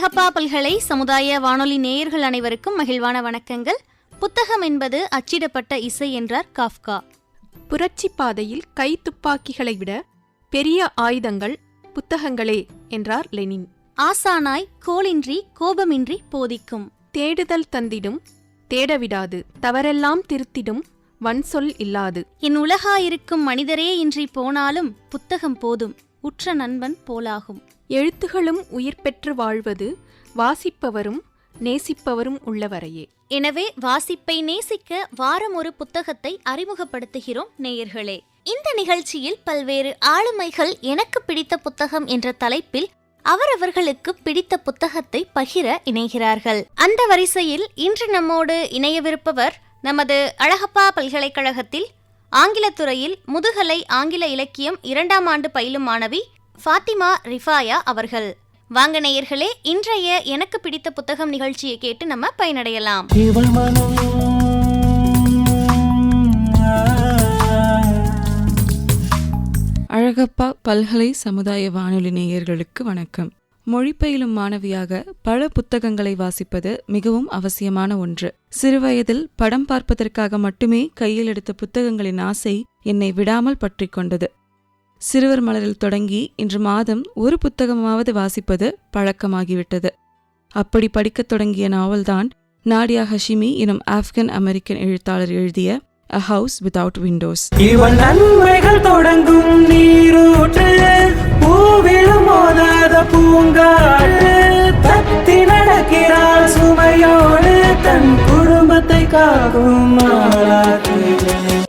அழகப்பா பல்கலை சமுதாய வானொலி நேயர்கள் அனைவருக்கும் மகிழ்வான வணக்கங்கள். புத்தகம் என்பது அச்சிடப்பட்ட இசை என்றார் காஃப்கா. புரட்சி பாதையில் கை துப்பாக்கிகளை விட பெரிய ஆயுதங்கள் புத்தகங்களே என்றார் லெனின். ஆசானாய் கோளின்றி கோபமின்றி போதிக்கும். தேடுதல் தந்திடும் தேடவிடாது, தவறெல்லாம் திருத்திடும் வன்சொல் இல்லாது. என் உலகாயிருக்கும் மனிதரே இன்றி போனாலும் புத்தகம் போதும், உற்ற நண்பன் போலாகும். எழுத்துகளும் உயிர் பெற்று வாழ்வது வாசிப்பவரும் நேசிப்பவரும் உள்ளவரையே. எனவே வாசிப்பை நேசிக்க வாரம் ஒரு புத்தகத்தை அறிமுகப்படுத்துகிறோம் நேயர்களே. இந்த நிகழ்ச்சியில் பல்வேறு ஆளுமைகள் எனக்கு பிடித்த புத்தகம் என்ற தலைப்பில் அவரவர்களுக்கு பிடித்த புத்தகத்தை பகிர இணைகிறார்கள். அந்த வரிசையில் இன்று நம்மோடு இணையவிருப்பவர் நமது அழகப்பா பல்கலைக்கழகத்தில் ஆங்கிலத்துறையில் முதுகலை ஆங்கில இலக்கியம் 2ஆம் ஆண்டு பயிலும் மாணவி ஃபாத்திமா ரிஃபாயா அவர்கள். வாங்க நேயர்களே, இன்றைய எனக்கு பிடித்த புத்தகம் நிகழ்ச்சியை கேட்டு நம்ம பயனடையலாம். அழகப்பா பல்கலை சமுதாய வானொலி நேயர்களுக்கு வணக்கம். மொழிபெயலும் மாணவியாக பல புத்தகங்களை வாசிப்பது மிகவும் அவசியமான ஒன்று. சிறுவயதில் படம் பார்ப்பதற்காக மட்டுமே கையில் எடுத்த புத்தகங்களின் ஆசை என்னை விடாமல் பற்றி கொண்டது. சிறுவர் மலரில் தொடங்கி இன்று மாதம் ஒரு புத்தகமாவது வாசிப்பது பழக்கமாகிவிட்டது. அப்படி படிக்கத் தொடங்கிய நாவல்தான் நாடியா ஹஷிமி எனும் ஆப்கன் அமெரிக்கன் எழுத்தாளர் எழுதிய A House Without Windows. இவள் நன்மைகள் தொடங்கும் நீரூற்று, பூவிலும் மோதாத பூங்காற்று, தத்தி நடக்கிறாள் சுமையோடு, தன் குடும்பத்தை காக்கும் ஆளாற்று.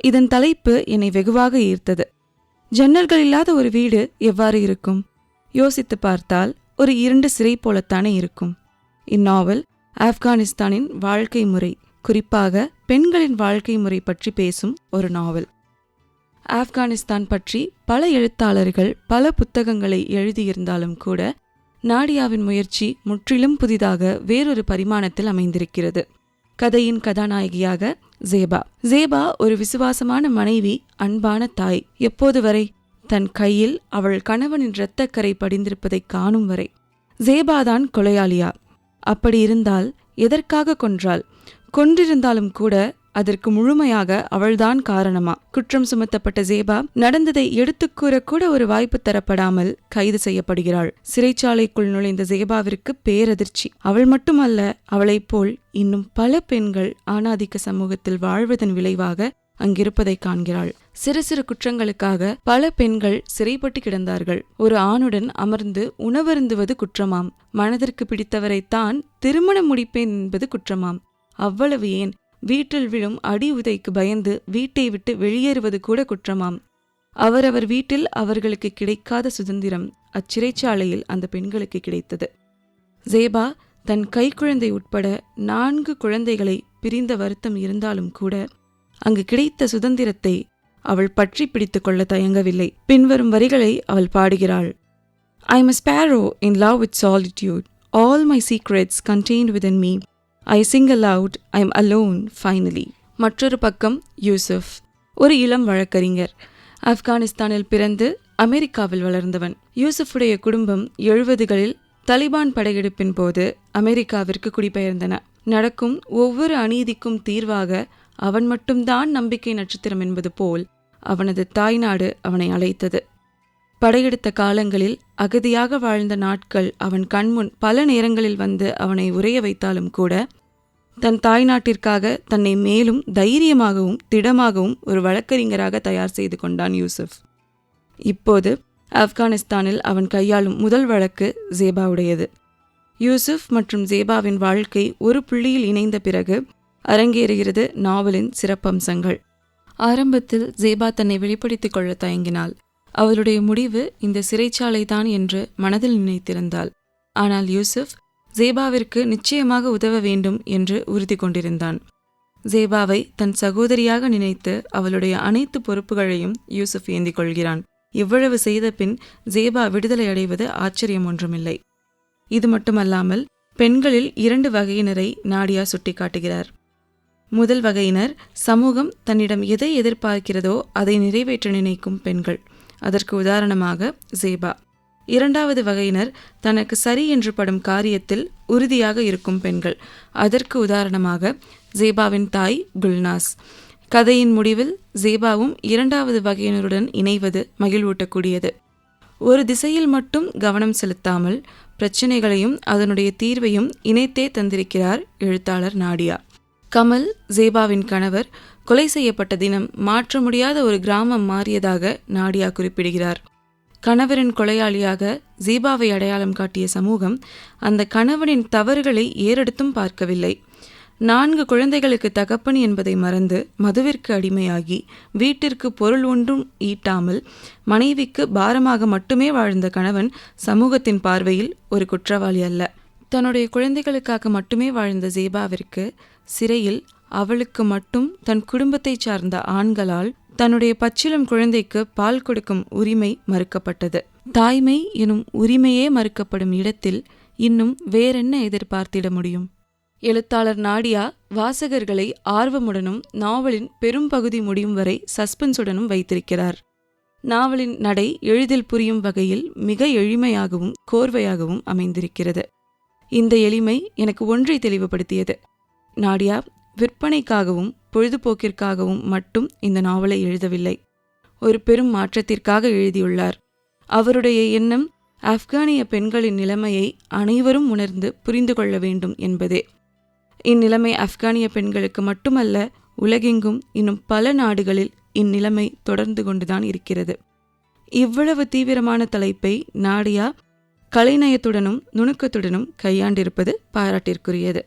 இதன் தலைப்பு என்னை வெகுவாக ஈர்த்தது. ஜன்னல்கள் இல்லாத ஒரு வீடு எவ்வாறு இருக்கும்? யோசித்து பார்த்தால் ஒரு இருண்ட சிறை போலத்தானே இருக்கும். இந்நாவல் ஆப்கானிஸ்தானின் வாழ்க்கை முறை, குறிப்பாக பெண்களின் வாழ்க்கை முறை பற்றி பேசும் ஒரு நாவல். ஆப்கானிஸ்தான் பற்றி பல எழுத்தாளர்கள் பல புத்தகங்களை எழுதியிருந்தாலும் கூட நாடியாவின் முயற்சி முற்றிலும் புதிதாக வேறொரு பரிமாணத்தில் அமைந்திருக்கிறது. கதையின் கதாநாயகியாக ஜேபா ஒரு விசுவாசமான மனைவி, அன்பான தாய். எப்போது வரை? தன் கையில் அவள் கணவனின் இரத்தக்கரை படிந்திருப்பதை காணும் வரை. ஜேபாதான் கொலையாளியா? அப்படி இருந்தால் எதற்காக கொன்றாள்? கொன்றிருந்தாலும் கூட அதற்கு முழுமையாக அவள்தான் காரணமா? குற்றம் சுமத்தப்பட்ட ஜேபா நடந்ததை எடுத்துக்கூறக்கூட ஒரு வாய்ப்பு தரப்படாமல் கைது செய்யப்படுகிறாள். சிறைச்சாலைக்குள் நுழைந்த ஜேபாவிற்கு பேரதிர்ச்சி. அவள் மட்டுமல்ல, அவளைப் போல் இன்னும் பல பெண்கள் ஆணாதிக்க சமூகத்தில் வாழ்வதன் விளைவாக அங்கிருப்பதை காண்கிறாள். சிறு சிறு குற்றங்களுக்காக பல பெண்கள் சிறைப்பட்டு கிடந்தார்கள். ஒரு ஆணுடன் அமர்ந்து உணவருந்துவது குற்றமாம். மனதிற்கு பிடித்தவரைத்தான் திருமணம் முடிப்பேன் என்பது குற்றமாம். அவ்வளவு ஏன், வீட்டில் விழும் அடி உதைக்கு பயந்து வீட்டை விட்டு வெளியேறுவது கூட குற்றமாம். அவரவர் வீட்டில் அவர்களுக்கு கிடைக்காத சுதந்திரம் அச்சிறைச்சாலையில் அந்த பெண்களுக்கு கிடைத்தது. ஜேபா தன் கைக்குழந்தை உட்பட 4 குழந்தைகளை பிரிந்த வருத்தம் இருந்தாலும் கூட அங்கு கிடைத்த சுதந்திரத்தை அவள் பற்றி பிடித்துக் கொள்ள தயங்கவில்லை. பின்வரும் வரிகளை அவள் பாடுகிறாள். I am a sparrow in love with solitude. All my secrets contained within me. I sing aloud, I am alone finally. மற்றொரு பக்கம் யூசுப், ஒரு இளம் வழக்கறிஞர். ஆப்கானிஸ்தானில் பிறந்து அமெரிக்காவில் வளர்ந்தவன். யூசுஃபுடைய குடும்பம் 70களில் தலிபான் படையெடுப்பின் போது அமெரிக்காவிற்கு குடிபெயர்ந்தன. நடக்கும் ஒவ்வொரு அநீதிக்கும் தீர்வாக அவன் மட்டும்தான் நம்பிக்கை நட்சத்திரம் என்பது போல் அவனது தாய்நாடு அவனை அழைத்தது. படையெடுத்த காலங்களில் அகதியாக வாழ்ந்த நாட்கள் அவன் கண்முன் பல நேரங்களில் வந்து அவனை உறைய வைத்தாலும் கூட தன் தாய்நாட்டிற்காக தன்னை மேலும் தைரியமாகவும் திடமாகவும் ஒரு வழக்கறிஞராக தயார் செய்து கொண்டான் யூசுப். இப்போது ஆப்கானிஸ்தானில் அவன் கையாளும் முதல் வழக்கு ஜேபாவுடையது. யூசுப் மற்றும் ஜேபாவின் வாழ்க்கை ஒரு புள்ளியில் இணைந்த பிறகு அரங்கேறுகிறது நாவலின் சிறப்பம்சங்கள். ஆரம்பத்தில் ஜேபா தன்னை வெளிப்படுத்திக் கொள்ள தயங்கினாள். அவளுடைய முடிவு இந்த சிறைச்சாலைதான் என்று மனதில் நினைத்திருந்தாள். ஆனால் யூசுப் ஜேபாவிற்கு நிச்சயமாக உதவ வேண்டும் என்று உறுதி கொண்டிருந்தான். ஜேபாவை தன் சகோதரியாக நினைத்து அவளுடைய அனைத்து பொறுப்புகளையும் யூசுப் ஏந்திக் கொள்கிறான். இவ்வளவு செய்த பின் ஜேபா விடுதலை அடைவது ஆச்சரியம் ஒன்றுமில்லை. இது மட்டுமல்லாமல் பெண்களில் 2 வகையினரை நாடியா சுட்டிக்காட்டுகிறார். முதல் வகையினர் சமூகம் தன்னிடம் எதை எதிர்பார்க்கிறதோ அதை நிறைவேற்ற நினைக்கும் பெண்கள். அதற்கு உதாரணமாக ஜேபா. இரண்டாவது வகையினர் தனக்கு சரி என்று படும் காரியத்தில் உறுதியாக இருக்கும் பெண்கள். அதற்கு உதாரணமாக ஜேபாவின் தாய் குல்நாஸ். கதையின் முடிவில் ஜேபாவும் இரண்டாவது வகையினருடன் இணைவது மகிழ்வூட்டக்கூடியது. ஒரு திசையில் மட்டும் கவனம் செலுத்தாமல் பிரச்சினைகளையும் அதனுடைய தீர்வையும் இணைத்தே தந்திருக்கிறார் எழுத்தாளர் நாடியா. கமல், ஜேபாவின் கணவர், கொலை செய்யப்பட்ட தினம் மாற்ற முடியாத ஒரு கிராமம் மாறியதாக நாடியா குறிப்பிடுகிறார். கணவரின் கொலையாளியாக ஜீபாவை அடையாளம் காட்டிய சமூகம் அந்த கணவனின் தவறுகளை ஏறெடுத்தும் பார்க்கவில்லை. 4 குழந்தைகளுக்கு தகப்பன் என்பதை மறந்து மதுவிற்கு அடிமையாகி வீட்டிற்கு பொருள் ஒன்றும் ஈட்டாமல் மனைவிக்கு பாரமாக மட்டுமே வாழ்ந்த கணவன் சமூகத்தின் பார்வையில் ஒரு குற்றவாளி அல்ல. தன்னுடைய குழந்தைகளுக்காக மட்டுமே வாழ்ந்த ஜேபாவிற்கு சிறையில் அவளுக்கு மட்டும் தன் குடும்பத்தைச் சார்ந்த ஆண்களால் தன்னுடைய பச்சிளம் குழந்தைக்கு பால் கொடுக்கும் உரிமை மறுக்கப்பட்டது. தாய்மை எனும் உரிமையே மறுக்கப்படும் இடத்தில் இன்னும் வேறென்ன எதிர்பார்த்திட முடியும்? எழுத்தாளர் நாடியா வாசகர்களை ஆர்வமுடனும் நாவலின் பெரும்பகுதி முடியும் வரை சஸ்பென்ஸுடனும் வைத்திருக்கிறார். நாவலின் நடை எளிதில் புரியும் வகையில் மிக எளிமையாகவும் கோர்வையாகவும் அமைந்திருக்கிறது. இந்த எளிமை எனக்கு ஒன்றை தெளிவுபடுத்தியது. நாடியா விற்பனைக்காகவும் பொழுதுபோக்கிற்காகவும் மட்டும் இந்த நாவலை எழுதவில்லை. ஒரு பெரும் மாற்றத்திற்காக எழுதியுள்ளார். அவருடைய எண்ணம் ஆப்கானிய பெண்களின் நிலைமையை அனைவரும் உணர்ந்து புரிந்து கொள்ள வேண்டும் என்பதே. இந்நிலைமை ஆப்கானிய பெண்களுக்கு மட்டுமல்ல, உலகெங்கும் இன்னும் பல நாடுகளில் இந்நிலைமை தொடர்ந்து கொண்டுதான் இருக்கிறது. இவ்வளவு தீவிரமான தலைப்பை நாடியா கலைநயத்துடனும் நுணுக்கத்துடனும் கையாண்டிருப்பது பாராட்டிற்குரியது.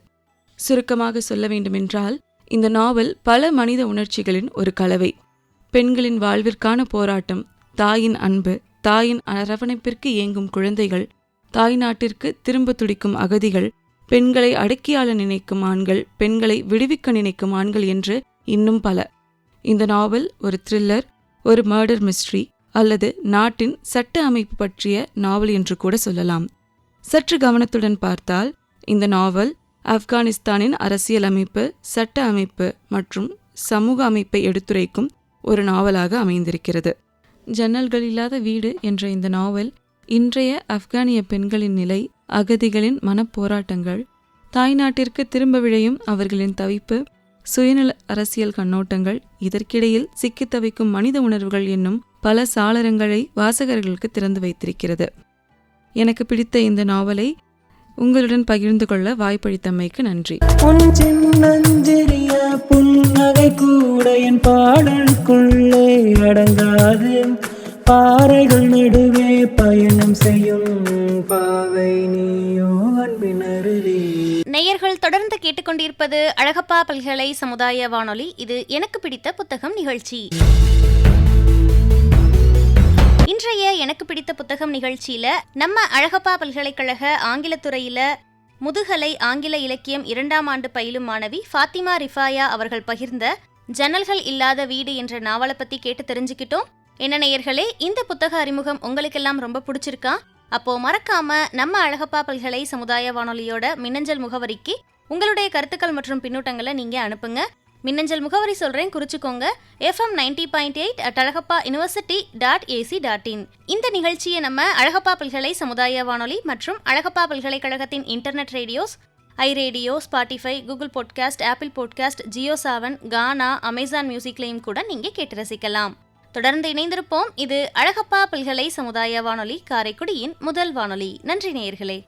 சுருக்கமாக சொல்ல வேண்டுமென்றால், இந்த நாவல் பல மனித உணர்ச்சிகளின் ஒரு கலவை. பெண்களின் வாழ்விற்கான போராட்டம், தாயின் அன்பு, தாயின் அரவணைப்பிற்கு ஏங்கும் குழந்தைகள், தாய் நாட்டிற்கு திரும்ப துடிக்கும் அகதிகள், பெண்களை அடக்கியாள நினைக்கும் ஆண்கள், பெண்களை விடுவிக்க நினைக்கும் ஆண்கள் என்று இன்னும் பல. இந்த நாவல் ஒரு த்ரில்லர், ஒரு மர்டர் மிஸ்ட்ரி அல்லது நாட்டின் சட்ட அமைப்பு பற்றிய நாவல் என்று கூட சொல்லலாம். சற்று கவனத்துடன் பார்த்தால் இந்த நாவல் ஆப்கானிஸ்தானின் அரசியல் அமைப்பு, சட்ட அமைப்பு மற்றும் சமூக அமைப்பை எடுத்துரைக்கும் ஒரு நாவலாக அமைந்திருக்கிறது. ஜன்னல்கள் இல்லாத வீடு என்ற இந்த நாவல் இன்றைய ஆப்கானிய பெண்களின் நிலை, அகதிகளின் மனப்போராட்டங்கள், தாய்நாட்டிற்கு திரும்ப விழையும் அவர்களின் தவிப்பு, சுயநல அரசியல் கண்ணோட்டங்கள், இதற்கிடையில் சிக்கித் தவிக்கும் மனித உணர்வுகள் என்னும் பல சாளரங்களை வாசகர்களுக்கு திறந்து வைத்திருக்கிறது. எனக்கு பிடித்த இந்த நாவலை உங்களுடன் பகிர்ந்து கொள்ள வாய்ப்பளித்தமைக்கு நன்றி. புன்னகை கூட என் பாடலுக்குள்ளே அடங்காது, பாறைகள் நடுவே பயணம் செய்யும் பாவை நீயோ அன்பினருளே. நேயர்கள் தொடர்ந்து கேட்டுக்கொண்டிருப்பது அழகப்பா பல்கலை சமுதாய வானொலி. இது எனக்கு பிடித்த புத்தகம் நிகழ்ச்சி. இன்றைய எனக்கு பிடித்த புத்தகம் நிகழ்ச்சியில நம்ம அழகப்பா பல்கலைக்கழக ஆங்கிலத்துறையில முதுகலை ஆங்கில இலக்கியம் 2ஆம் ஆண்டு பயிலும் மாணவி ஃபாத்திமா ரிஃபாயா அவர்கள் பகிர்ந்த ஜன்னல்கள் இல்லாத வீடு என்ற நாவலை பத்தி கேட்டு தெரிஞ்சுக்கிட்டோம். என்ன நேயர்களே, இந்த புத்தக அறிமுகம் உங்களுக்கெல்லாம் ரொம்ப பிடிச்சிருக்கா? அப்போ மறக்காம நம்ம அழகப்பா பல்கலை சமுதாய வானொலியோட மின்னஞ்சல் முகவரிக்கு உங்களுடைய கருத்துக்கள் மற்றும் பின்னூட்டங்களை நீங்க அனுப்புங்க. மின்னஞ்சல் முகவரி சொல்றேன், குறிச்சுக்கோங்க. fm90.8@alagappauniversity.ac.in. இந்த நிகழ்ச்சியை நம்ம அழகப்பா பல்கலை சமுதாய வானொலி மற்றும் அழகப்பா பல்கலைக்கழகத்தின் internet radios iRadio, Spotify, Google podcast, Apple podcast, JioSaavn, Gaana, Amazon மியூசிக்லையும் கூட நீங்க கேட்டு ரசிக்கலாம். தொடர்ந்து இணைந்திருப்போம். இது அழகப்பா பல்கலை சமுதாய வானொலி, காரைக்குடியின் முதல் வானொலி. நன்றி நேயர்களே.